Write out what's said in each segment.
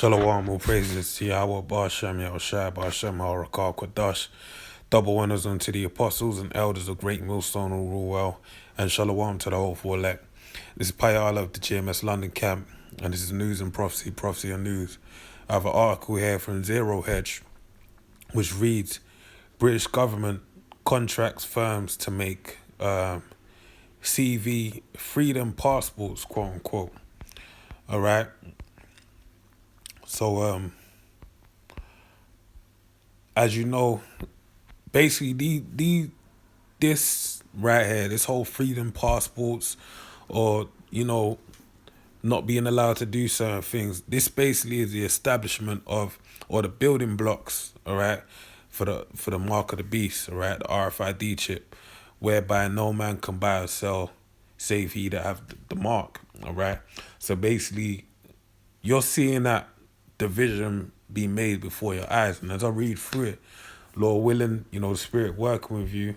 Shalom, all praises to Yahweh, Bashem, Yahushua, Bashem, Harakal, Quadash. Double honors unto the apostles and elders of Great Millstone who rule well, and shalom to the hopeful elect. This is Payala of the GMS London camp, and this is News and Prophecy, Prophecy and News. I have an article here from Zero Hedge, which reads, British government contracts firms to make CV freedom passports, quote unquote. All right. So, as you know, basically this right here, this whole freedom passports, or not being allowed to do certain things. This basically is the establishment of, or the building blocks, all right, for the mark of the beast, all right, the RFID chip, whereby no man can buy or sell, save he that have the mark, all right. So basically, you're seeing that division be made before your eyes. And as I read through it, Lord willing, the Spirit working with you,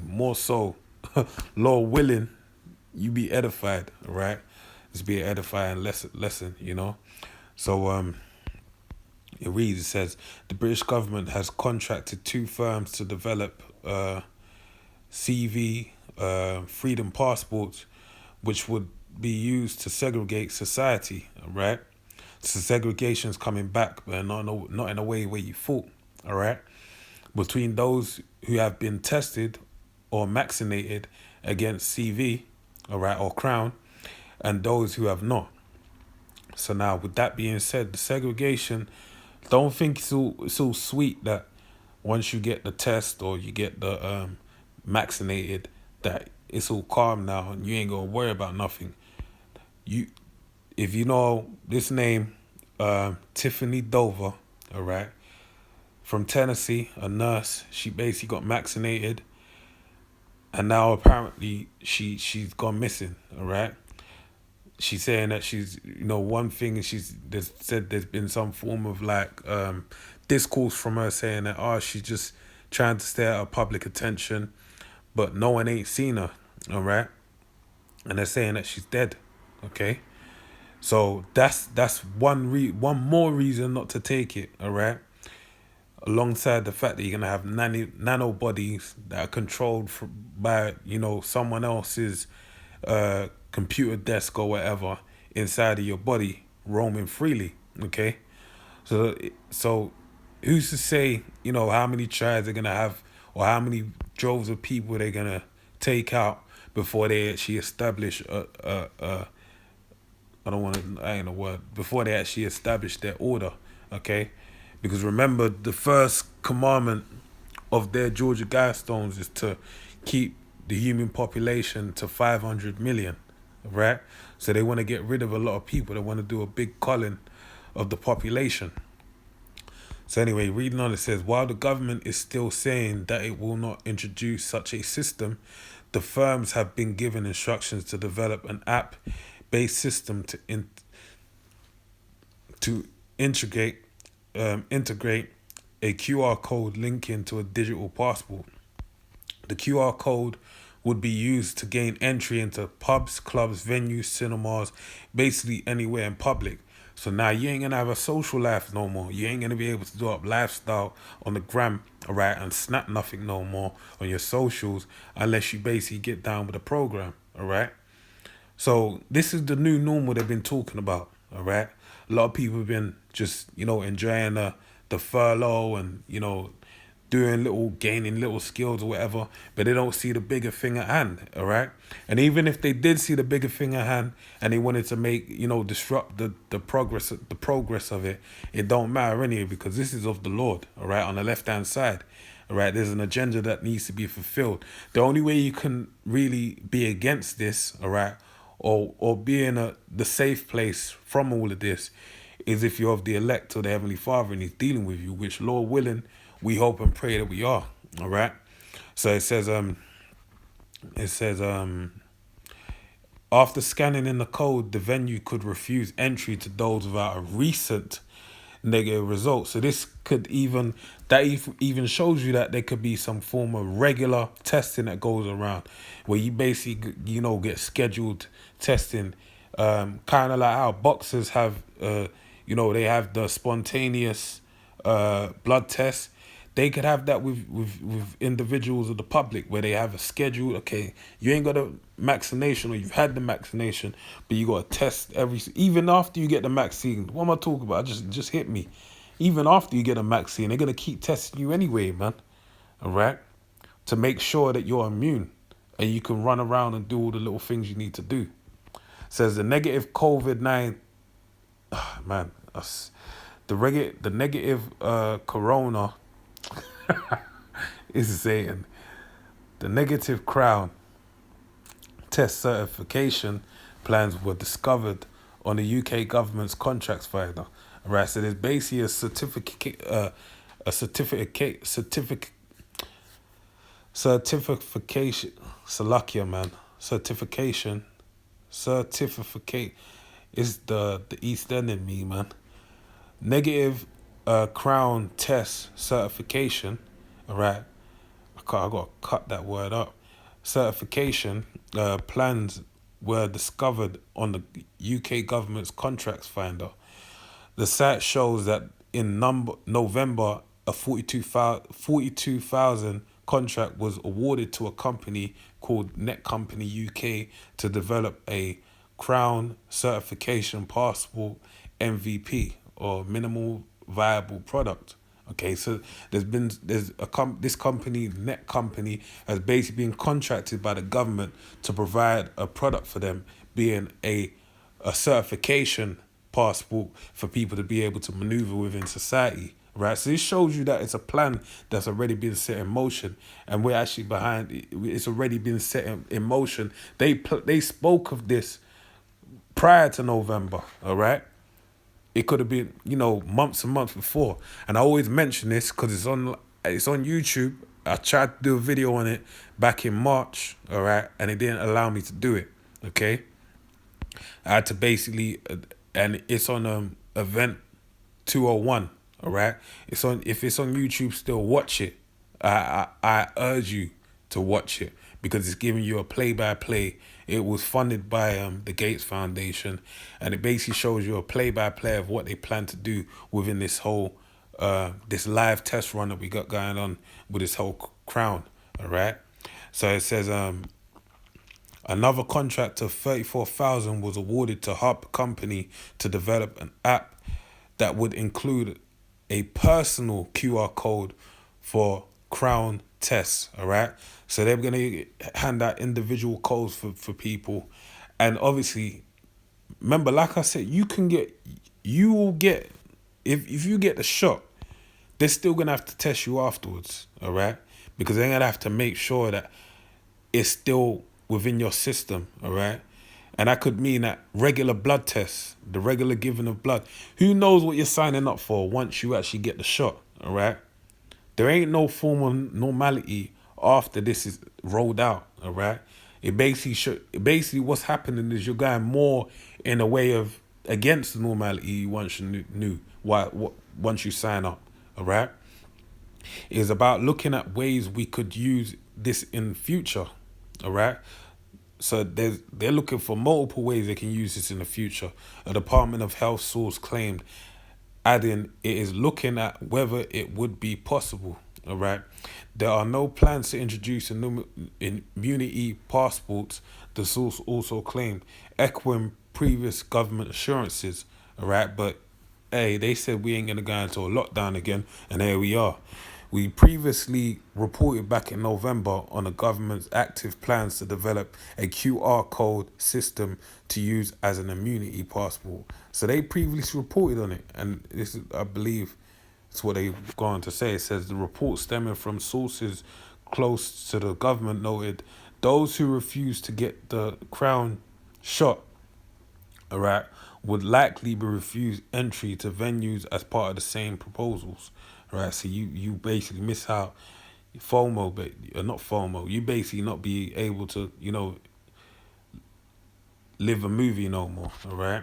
more so, Lord willing, you be edified, all right? It's be an edifying lesson. So it reads, it says, the British government has contracted two firms to develop CV freedom passports, which would be used to segregate society, all right? So segregation's coming back, but not in a way where you thought, all right? Between those who have been tested or vaccinated against CV, all right, or Crown, and those who have not. So now, with that being said, the segregation, don't think it's all sweet that once you get the test or you get the vaccinated, that it's all calm now and you ain't gonna worry about nothing. If you know this name, Tiffany Dover, all right, from Tennessee, a nurse. She basically got vaccinated, and now apparently she's gone missing. All right, she's saying that she's one thing, and said there's been some form of discourse from her saying that she's just trying to stay out of public attention, but no one ain't seen her. All right, and they're saying that she's dead. Okay. So that's one more reason not to take it, all right? Alongside the fact that you're gonna have nanobodies that are controlled by someone else's computer desk or whatever inside of your body, roaming freely. Okay, so who's to say how many tries they're gonna have, or how many droves of people they're gonna take out before they actually establish I ain't a word, before they actually establish their order, okay? Because remember, the first commandment of their Georgia Guidestones is to keep the human population to 500 million, right? So they want to get rid of a lot of people. They want to do a big culling of the population. So anyway, reading on, it says, while the government is still saying that it will not introduce such a system, the firms have been given instructions to develop an app-based system to integrate a QR code link into a digital passport. The QR code would be used to gain entry into pubs, clubs, venues, cinemas, basically anywhere in public. So now you ain't gonna have a social life no more. You ain't gonna be able to do up lifestyle on the gram, all right, and snap nothing no more on your socials unless you basically get down with the program, all right? So this is the new normal they've been talking about, all right? A lot of people have been just, enjoying the furlough and, gaining little skills or whatever, but they don't see the bigger thing at hand, all right? And even if they did see the bigger thing at hand and they wanted to make, disrupt the progress of it, it don't matter anyway, because this is of the Lord, all right, on the left-hand side. All right, there's an agenda that needs to be fulfilled. The only way you can really be against this, all right, or be in the safe place from all of this, is if you're of the elect or the Heavenly Father and He's dealing with you, which, Lord willing, we hope and pray that we are. All right. So it says after scanning in the code, the venue could refuse entry to those without a recent negative result. So this could even shows you that there could be some form of regular testing that goes around, where you basically get scheduled testing Kind of like how boxers have, they have the spontaneous blood test. They could have that with individuals of the public where they have a schedule. Okay, you ain't got a vaccination or you've had the vaccination, but you got to test even after you get the vaccine. What am I talking about? Just hit me. Even after you get a vaccine, they're gonna keep testing you anyway, man. All right, to make sure that you're immune and you can run around and do all the little things you need to do. Says the negative COVID-19, man, the negative corona is saying the negative crown test certification plans were discovered on the UK government's contracts finder. Right, so there's basically certification, Salakia, man, certificate is the East End in me, man. Negative crown test certification, all right. I got to cut that word up. Certification plans were discovered on the UK government's contracts finder. The site shows that in November, a 42,000 contract was awarded to a company called Netcompany UK to develop a Crown Certification Passport MVP, or minimal viable product. Okay, so this company, Netcompany, has basically been contracted by the government to provide a product for them, being a certification passport for people to be able to maneuver within society. Right, so this shows you that it's a plan that's already been set in motion, and we're actually behind it. It's already been set in motion. They spoke of this prior to November. All right, it could have been, months and months before. And I always mention this because it's on YouTube. I tried to do a video on it back in March, all right, and it didn't allow me to do it. Okay, I had to basically, and it's on event 201. All right, if it's on YouTube still, watch it. I urge you to watch it because it's giving you a play-by-play. It was funded by the Gates Foundation, and it basically shows you a play-by-play of what they plan to do within this whole this live test run that we got going on with this whole crown. All right, so it says another contract of 34,000 was awarded to Hub Company to develop an app that would include a personal QR code for crown tests. All right, so they're gonna hand out individual codes for people, and obviously, remember, like I said, you will get if you get the shot, they're still gonna have to test you afterwards. All right, because they're gonna have to make sure that it's still within your system. All right. And that could mean that regular blood tests, the regular giving of blood, who knows what you're signing up for once you actually get the shot, all right? There ain't no form of normality after this is rolled out, all right? Basically what's happening is you're going more in a way of against the normality once you knew once you sign up, all right? It's about looking at ways we could use this in future, all right? So they're looking for multiple ways they can use this in the future. A Department of Health source claimed, adding it is looking at whether it would be possible. All right. There are no plans to introduce immunity passports, the source also claimed, echoing previous government assurances. All right. But hey, they said we ain't going to go into a lockdown again. And here we are. We previously reported back in November on the government's active plans to develop a QR code system to use as an immunity passport. So they previously reported on it, and this is, I believe, it's what they've gone to say. It says the report stemming from sources close to the government noted those who refuse to get the crown shot, all right, would likely be refused entry to venues as part of the same proposals. Right, so you basically miss out FOMO, but not FOMO. You basically not be able to, live a movie no more. All right.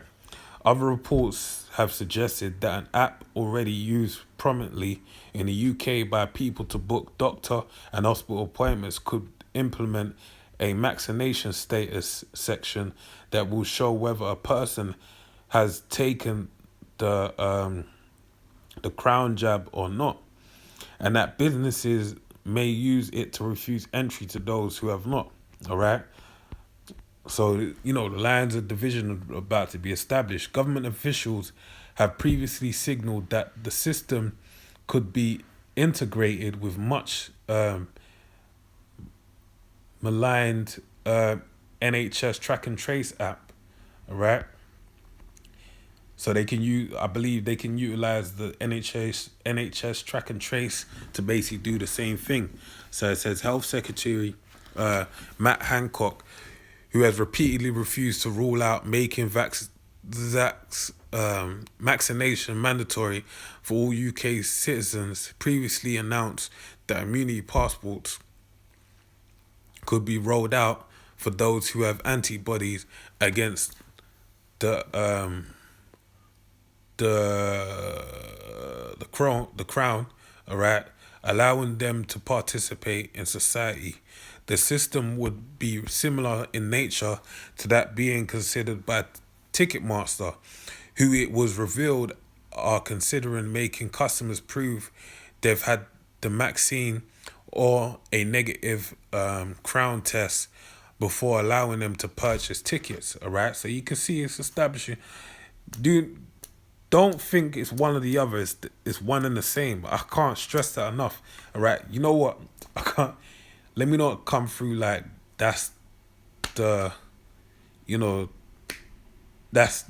Other reports have suggested that an app already used prominently in the UK by people to book doctor and hospital appointments could implement a vaccination status section that will show whether a person has taken the crown jab or not, and that businesses may use it to refuse entry to those who have not. All right. So, the lines of division are about to be established. Government officials have previously signaled that the system could be integrated with much maligned NHS track and trace app. All right. So they can use, I believe they can utilize the NHS track and trace to basically do the same thing. So it says Health Secretary Matt Hancock, who has repeatedly refused to rule out making vaccination mandatory for all UK citizens, previously announced that immunity passports could be rolled out for those who have antibodies against the crown, all right, allowing them to participate in society. The system would be similar in nature to that being considered by Ticketmaster, who it was revealed are considering making customers prove they've had the vaccine or a negative crown test before allowing them to purchase tickets. All right, so you can see it's establishing. Dude, don't think it's one or the other. It's one and the same. I can't stress that enough. All right, you know what? I can't. Let me not come through like that's the, you know, that's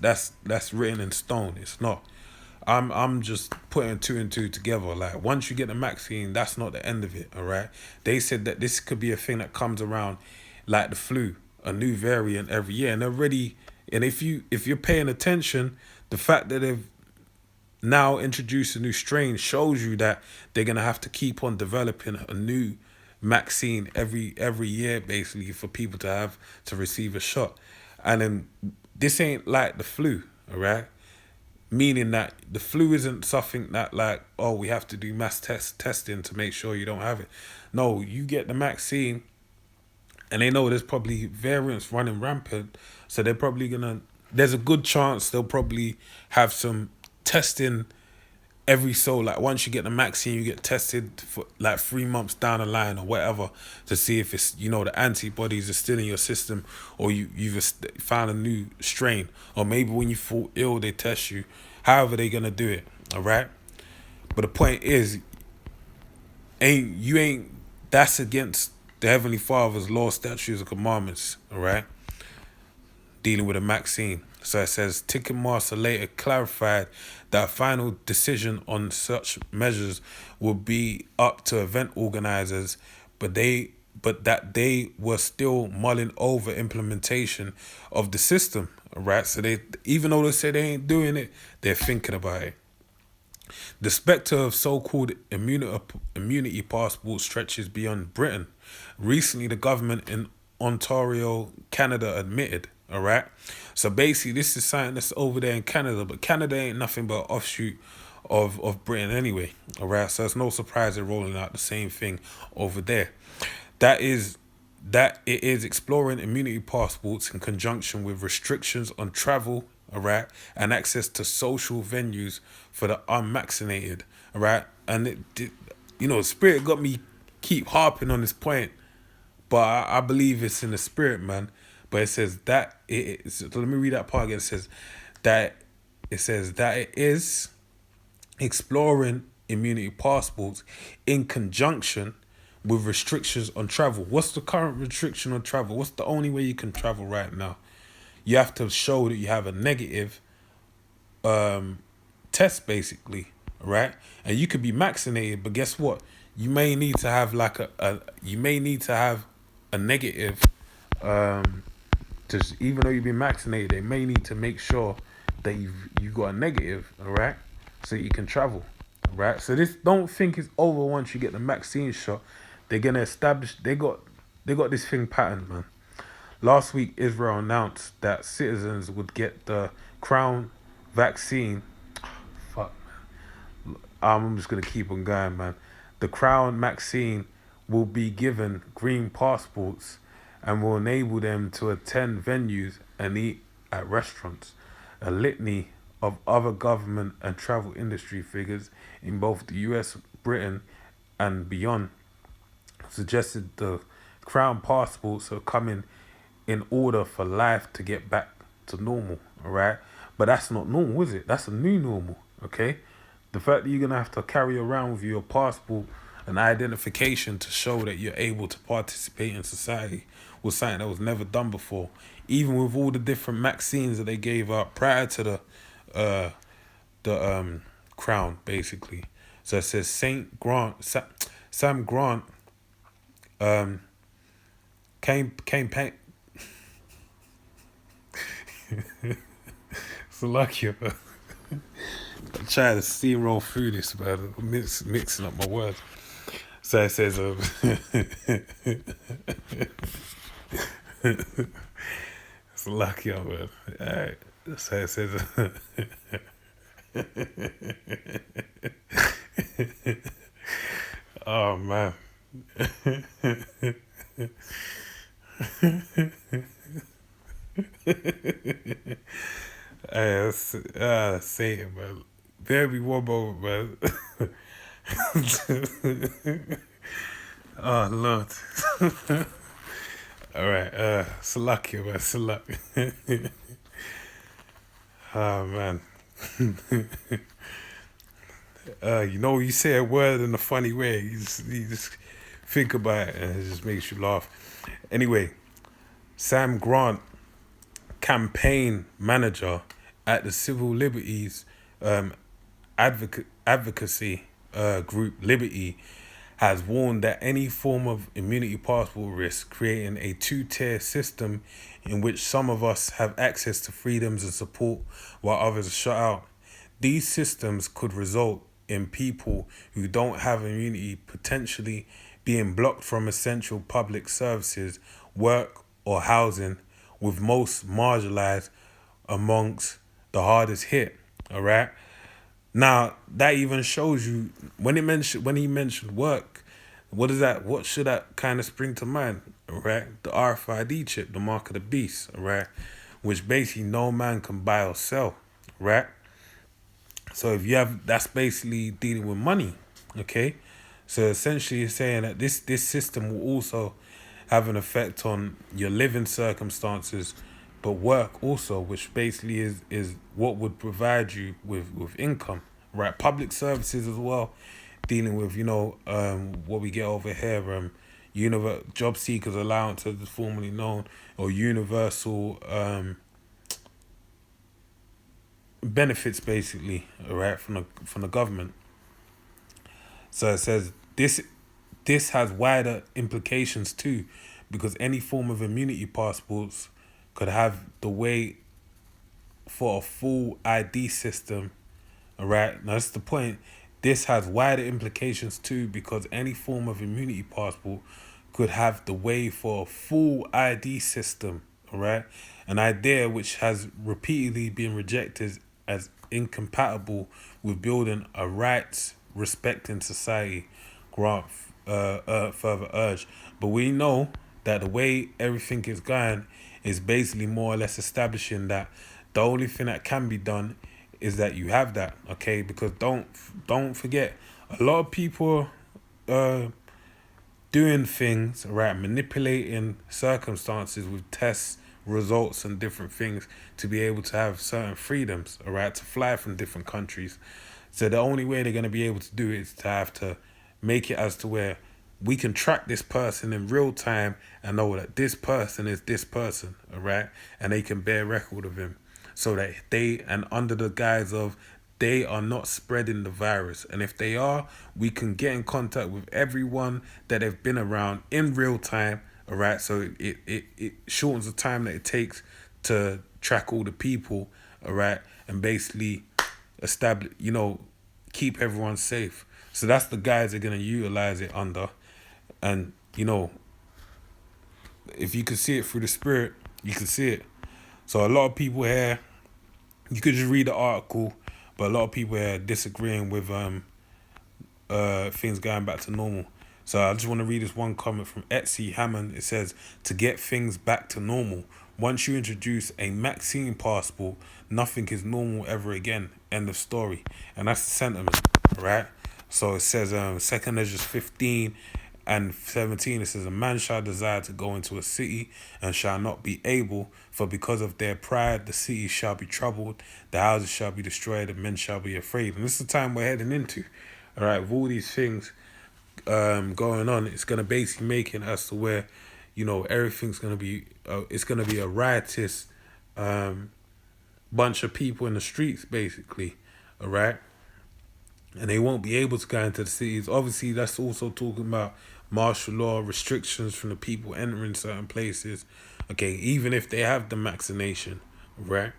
written in stone. It's not. I'm just putting two and two together. Like once you get the vaccine, that's not the end of it. All right. They said that this could be a thing that comes around, like the flu, a new variant every year, and already. And if you're paying attention, the fact that they've now introduced a new strain shows you that they're gonna have to keep on developing a new vaccine every year, basically, for people to receive a shot. And then this ain't like the flu, all right? Meaning that the flu isn't something that like, oh, we have to do mass testing to make sure you don't have it. No, you get the vaccine and they know there's probably variants running rampant. So they're probably there's a good chance they'll probably have some testing like once you get the vaccine, you get tested for like 3 months down the line or whatever to see if it's, the antibodies are still in your system, or you've found a new strain, or maybe when you fall ill, they test you. However they're going to do it, all right? But the point is, that's against the Heavenly Father's law, statutes, and commandments, all right? Dealing with a vaccine. So it says Ticketmaster later clarified that final decision on such measures will be up to event organizers, but that they were still mulling over implementation of the system, right? So they, even though they say they ain't doing it, they're thinking about it. The spectre of so-called immunity passport stretches beyond Britain. Recently, the government in Ontario, Canada, admitted, all right? So basically, this is something that's over there in Canada, but Canada ain't nothing but an offshoot of Britain anyway, all right? So it's no surprise they're rolling out the same thing over there. That it is exploring immunity passports in conjunction with restrictions on travel, all right, and access to social venues for the unvaccinated, all right? And Spirit got me keep harping on this point, but I believe it's in the spirit, man. But it says that let me read that part again. It says that it is exploring immunity passports in conjunction with restrictions on travel. What's the current restriction on travel? What's the only way you can travel right now? You have to show that you have a negative test, basically, right? And you could be vaccinated, but guess what? You may need to have like a negative. Just even though you've been vaccinated, they may need to make sure that you got a negative, all right, so you can travel, all right. So don't think it's over once you get the vaccine shot. They're gonna establish. They got this thing patterned, man. Last week, Israel announced that citizens would get the Crown vaccine. Fuck, man. I'm just gonna keep on going, man. The Crown vaccine will be given green passports and will enable them to attend venues and eat at restaurants. A litany of other government and travel industry figures in both the US, Britain, and beyond suggested the crown passports are coming in order for life to get back to normal, all right? But that's not normal, is it? That's a new normal, okay? The fact that you're gonna have to carry around with you a passport and identification to show that you're able to participate in society was something that was never done before. Even with all the different vaccines that they gave out prior to uh the crown, basically. So it says Sam Grant um came it's lucky. I'm trying to steamroll through this, man. Mixing up my words. So it says, it's lucky, man. Alright. So it says, oh man. Hey, say it, man. Bear me one moment, man. Oh Lord. All right, Salakia, man, Salak. Oh man. You know, you say a word in a funny way. You just think about it, and it just makes you laugh. Anyway, Sam Grant, campaign manager at the civil liberties um, advocacy group Liberty, has warned that any form of immunity passport risks creating a two-tier system in which some of us have access to freedoms and support while others are shut out. These systems could result in people who don't have immunity potentially being blocked from essential public services, work, or housing, with most marginalized amongst the hardest hit. All right. Now that even shows you when he mentioned work, what is that? What should that kind of spring to mind? All right, the RFID chip, the mark of the beast. All right, which basically no man can buy or sell. Right. So if you have, that's basically dealing with money. Okay. So essentially, you're saying that this system will also have an effect on your living circumstances, but work also, which basically is what would provide you with income, right? Public services as well, dealing with what we get over here, job seekers allowance as it's formerly known, or universal benefits, basically, all right, from the government. So it says this has wider implications too, because any form of immunity passports could have the way for a full ID system. All right, now that's the point. This has wider implications too, because any form of immunity passport could have the way for a full ID system. All right, an idea which has repeatedly been rejected as incompatible with building a rights respecting society. Grant further urged, but we know that the way everything is going is basically more or less establishing that the only thing that can be done is that you have that, okay? Because don't forget, a lot of people doing things, right, manipulating circumstances with tests, results, and different things to be able to have certain freedoms, all right, to fly from different countries. So the only way they're going to be able to do it is to have to make it as to where we can track this person in real time and know that this person is this person, all right? And they can bear record of him so that they, and under the guise of they are not spreading the virus. And if they are, we can get in contact with everyone that they've been around in real time, all right? So it shortens the time that it takes to track all the people, all right? And basically establish, keep everyone safe. So that's the guys that are going to utilize it under. And, if you can see it through the spirit, you can see it. So a lot of people here, you could just read the article, but a lot of people here disagreeing with things going back to normal. So I just want to read this one comment from Etsy Hammond. It says, to get things back to normal, once you introduce a vaccine passport, nothing is normal ever again. End of story. And that's the sentiment, right? So it says, 2 Esdras 15 and 17, it says, a man shall desire to go into a city and shall not be able, for because of their pride the city shall be troubled, the houses shall be destroyed, and men shall be afraid. And this is the time we're heading into. All right, with all these things going on, it's gonna basically make it as to where, everything's gonna be it's gonna be a riotous bunch of people in the streets, basically. All right, and they won't be able to go into the cities. Obviously, that's also talking about martial law restrictions from the people entering certain places. Okay, even if they have the vaccination, right?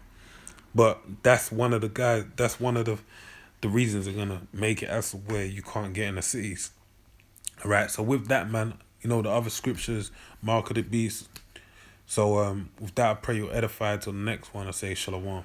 But that's one of the guys. That's one of the reasons they're gonna make it as to where you can't get in the cities. All right. So with that, man, the other scriptures, mark of the beast. So with that, I pray you're edified. Till the next one, I say shalom.